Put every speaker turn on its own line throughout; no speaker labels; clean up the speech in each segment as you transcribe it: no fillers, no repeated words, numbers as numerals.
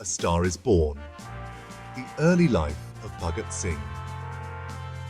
A Star is Born. The early life of Bhagat Singh.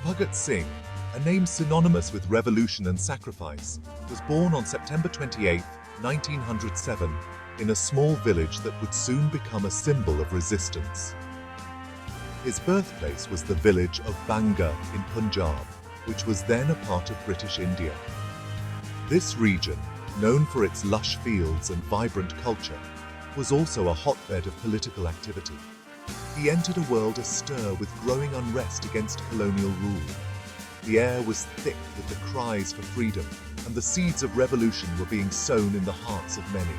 Bhagat Singh, a name synonymous with revolution and sacrifice, was born on September 28, 1907, in a small village that would soon become a symbol of resistance. His birthplace was the village of Bhagat in Punjab, which was then a part of British India. This region, known for its lush fields and vibrant culture, was also a hotbed of political activity. He entered a world astir with growing unrest against colonial rule. The air was thick with the cries for freedom, and the seeds of revolution were being sown in the hearts of many.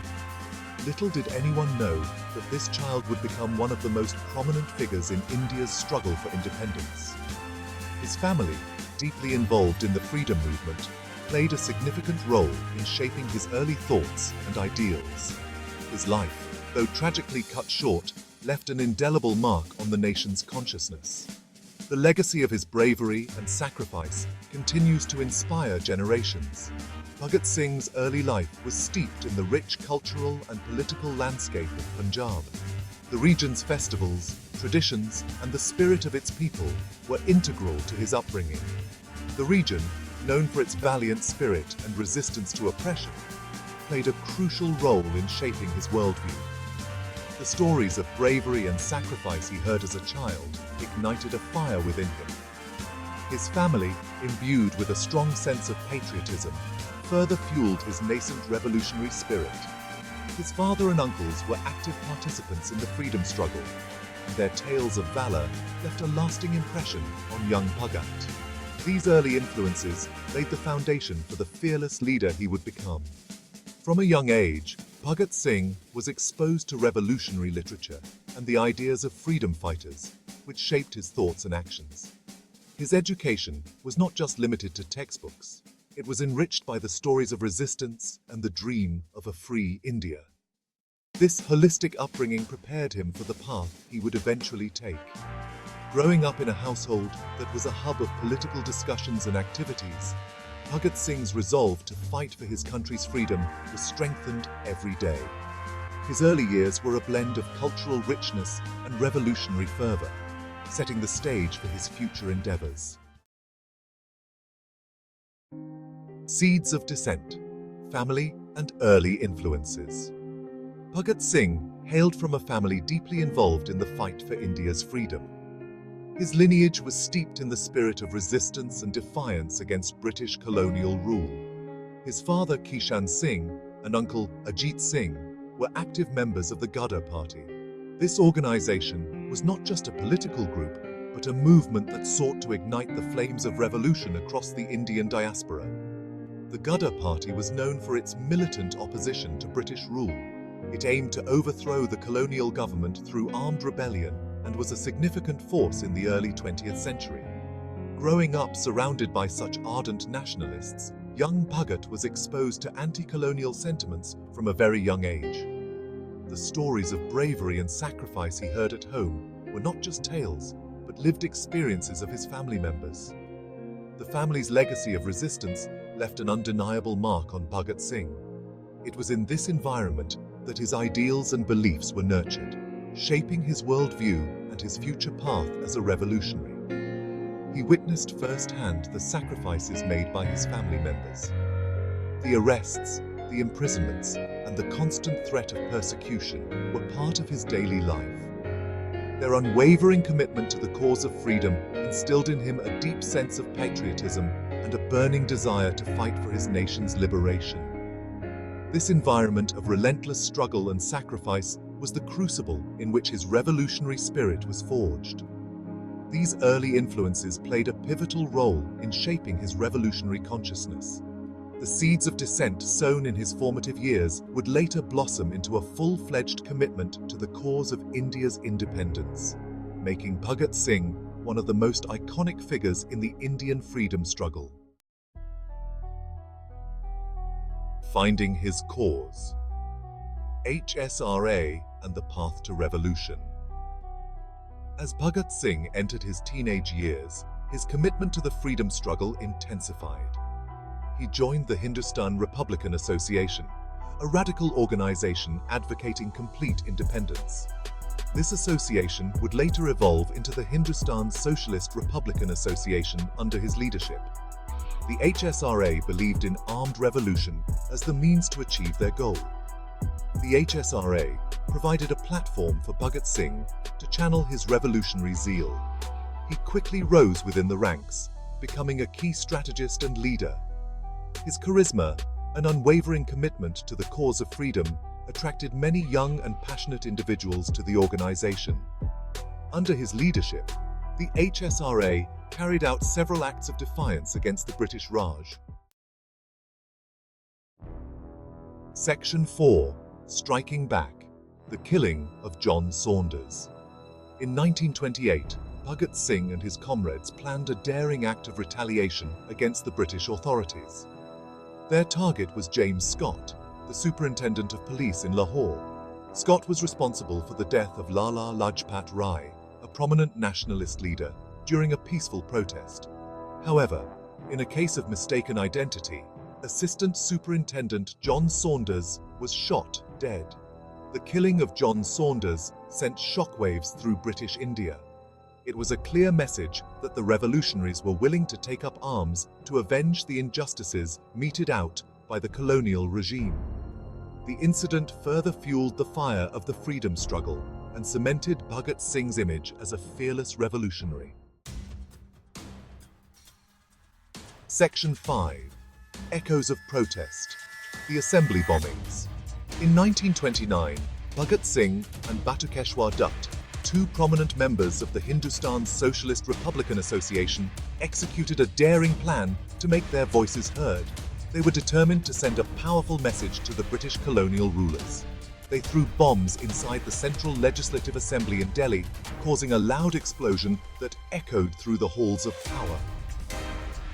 Little did anyone know that this child would become one of the most prominent figures in India's struggle for independence. His family, deeply involved in the freedom movement, played a significant role in shaping his early thoughts and ideals. His life, though tragically cut short, left an indelible mark on the nation's consciousness. The legacy of his bravery and sacrifice continues to inspire generations. Bhagat Singh's early life was steeped in the rich cultural and political landscape of Punjab. The region's festivals, traditions, and the spirit of its people were integral to his upbringing. The region, known for its valiant spirit and resistance to oppression, played a crucial role in shaping his worldview. The stories of bravery and sacrifice he heard as a child ignited a fire within him. His family, imbued with a strong sense of patriotism, further fueled his nascent revolutionary spirit. His father and uncles were active participants in the freedom struggle, and their tales of valor left a lasting impression on young Bhagat. These early influences laid the foundation for the fearless leader he would become. From a young age, Bhagat Singh was exposed to revolutionary literature and the ideas of freedom fighters, which shaped his thoughts and actions. His education was not just limited to textbooks. It was enriched by the stories of resistance and the dream of a free India. This holistic upbringing prepared him for the path he would eventually take. Growing up in a household that was a hub of political discussions and activities, Bhagat Singh's resolve to fight for his country's freedom was strengthened every day. His early years were a blend of cultural richness and revolutionary fervor, setting the stage for his future endeavors. Seeds of dissent, family, and early influences. Bhagat Singh hailed from a family deeply involved in the fight for India's freedom. His lineage was steeped in the spirit of resistance and defiance against British colonial rule. His father Kishan Singh and uncle Ajit Singh were active members of the Ghadar Party. This organization was not just a political group, but a movement that sought to ignite the flames of revolution across the Indian diaspora. The Ghadar Party was known for its militant opposition to British rule. It aimed to overthrow the colonial government through armed rebellion and was a significant force in the early 20th century. Growing up surrounded by such ardent nationalists, young Bhagat was exposed to anti-colonial sentiments from a very young age. The stories of bravery and sacrifice he heard at home were not just tales, but lived experiences of his family members. The family's legacy of resistance left an undeniable mark on Bhagat Singh. It was in this environment that his ideals and beliefs were nurtured, shaping his worldview and his future path as a revolutionary. He witnessed firsthand the sacrifices made by his family members. The arrests, the imprisonments, and the constant threat of persecution were part of his daily life. Their unwavering commitment to the cause of freedom instilled in him a deep sense of patriotism and a burning desire to fight for his nation's liberation. This environment of relentless struggle and sacrifice was the crucible in which his revolutionary spirit was forged. These early influences played a pivotal role in shaping his revolutionary consciousness. The seeds of dissent sown in his formative years would later blossom into a full-fledged commitment to the cause of India's independence, making Bhagat Singh one of the most iconic figures in the Indian freedom struggle. Finding his cause. HSRA and the path to revolution. As Bhagat Singh entered his teenage years, his commitment to the freedom struggle intensified. He joined the Hindustan Republican Association, a radical organization advocating complete independence. This association would later evolve into the Hindustan Socialist Republican Association under his leadership. The HSRA believed in armed revolution as the means to achieve their goal. The HSRA provided a platform for Bhagat Singh to channel his revolutionary zeal. He quickly rose within the ranks, becoming a key strategist and leader. His charisma and unwavering commitment to the cause of freedom attracted many young and passionate individuals to the organization. Under his leadership, the HSRA carried out several acts of defiance against the British Raj. Section 4. Striking Back. The Killing of John Saunders. In 1928, Bhagat Singh and his comrades planned a daring act of retaliation against the British authorities. Their target was James Scott, the Superintendent of Police in Lahore. Scott was responsible for the death of Lala Lajpat Rai, a prominent nationalist leader, during a peaceful protest. However, in a case of mistaken identity, Assistant Superintendent John Saunders was shot dead. The killing of John Saunders sent shockwaves through British India. It was a clear message that the revolutionaries were willing to take up arms to avenge the injustices meted out by the colonial regime. The incident further fueled the fire of the freedom struggle and cemented Bhagat Singh's image as a fearless revolutionary. Section 5. Echoes of Protest. The Assembly Bombings. In 1929, Bhagat Singh and Batukeshwar Dutt, two prominent members of the Hindustan Socialist Republican Association, executed a daring plan to make their voices heard. They were determined to send a powerful message to the British colonial rulers. They threw bombs inside the Central Legislative Assembly in Delhi, causing a loud explosion that echoed through the halls of power.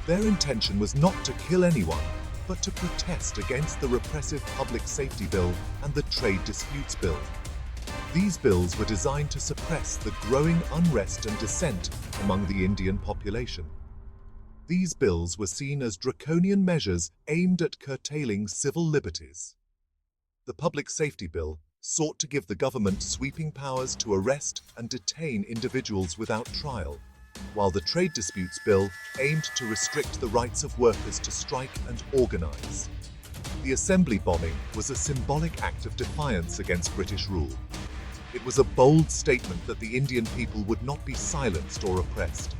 Their intention was not to kill anyone, but to protest against the repressive Public Safety Bill and the Trade Disputes Bill. These bills were designed to suppress the growing unrest and dissent among the Indian population. These bills were seen as draconian measures aimed at curtailing civil liberties. The Public Safety Bill sought to give the government sweeping powers to arrest and detain individuals without trial, while the Trade Disputes Bill aimed to restrict the rights of workers to strike and organize. The Assembly bombing was a symbolic act of defiance against British rule. It was a bold statement that the Indian people would not be silenced or oppressed.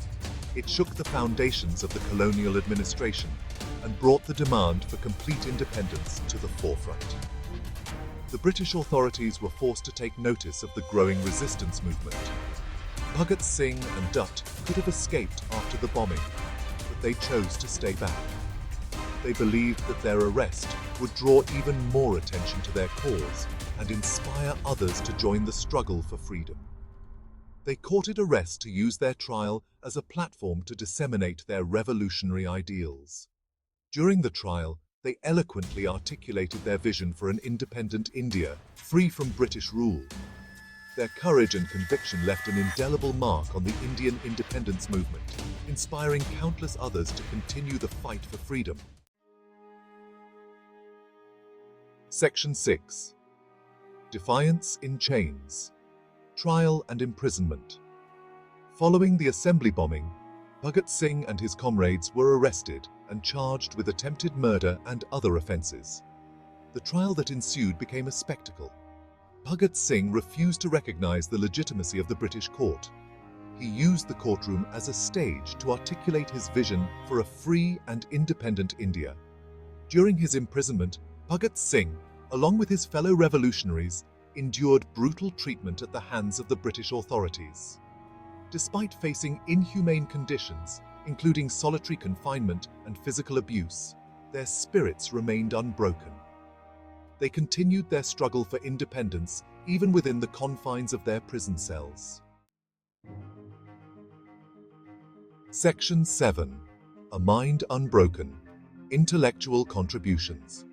It shook the foundations of the colonial administration and brought the demand for complete independence to the forefront. The British authorities were forced to take notice of the growing resistance movement. Bhagat Singh and Dutt could have escaped after the bombing, but they chose to stay back. They believed that their arrest would draw even more attention to their cause and inspire others to join the struggle for freedom. They courted arrest to use their trial as a platform to disseminate their revolutionary ideals. During the trial, they eloquently articulated their vision for an independent India, free from British rule. Their courage and conviction left an indelible mark on the Indian independence movement, inspiring countless others to continue the fight for freedom. Section 6. Defiance in Chains. Trial and Imprisonment. Following the Assembly bombing, Bhagat Singh and his comrades were arrested and charged with attempted murder and other offences. The trial that ensued became a spectacle. Bhagat Singh refused to recognise the legitimacy of the British court. He used the courtroom as a stage to articulate his vision for a free and independent India. During his imprisonment, Bhagat Singh, along with his fellow revolutionaries, endured brutal treatment at the hands of the British authorities. Despite facing inhumane conditions, including solitary confinement and physical abuse, their spirits remained unbroken. They continued their struggle for independence even within the confines of their prison cells. Section 7. A Mind Unbroken. Intellectual Contributions.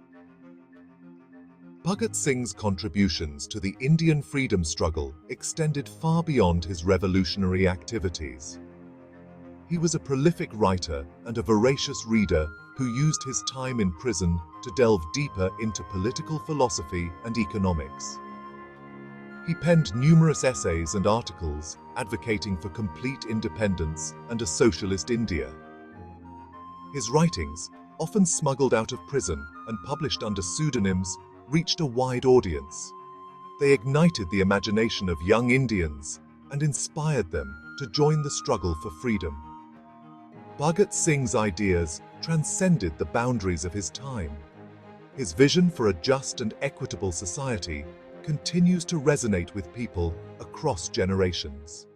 Bhagat Singh's contributions to the Indian freedom struggle extended far beyond his revolutionary activities. He was a prolific writer and a voracious reader who used his time in prison to delve deeper into political philosophy and economics. He penned numerous essays and articles advocating for complete independence and a socialist India. His writings, often smuggled out of prison and published under pseudonyms, reached a wide audience. They ignited the imagination of young Indians and inspired them to join the struggle for freedom. Bhagat Singh's ideas transcended the boundaries of his time. His vision for a just and equitable society continues to resonate with people across generations.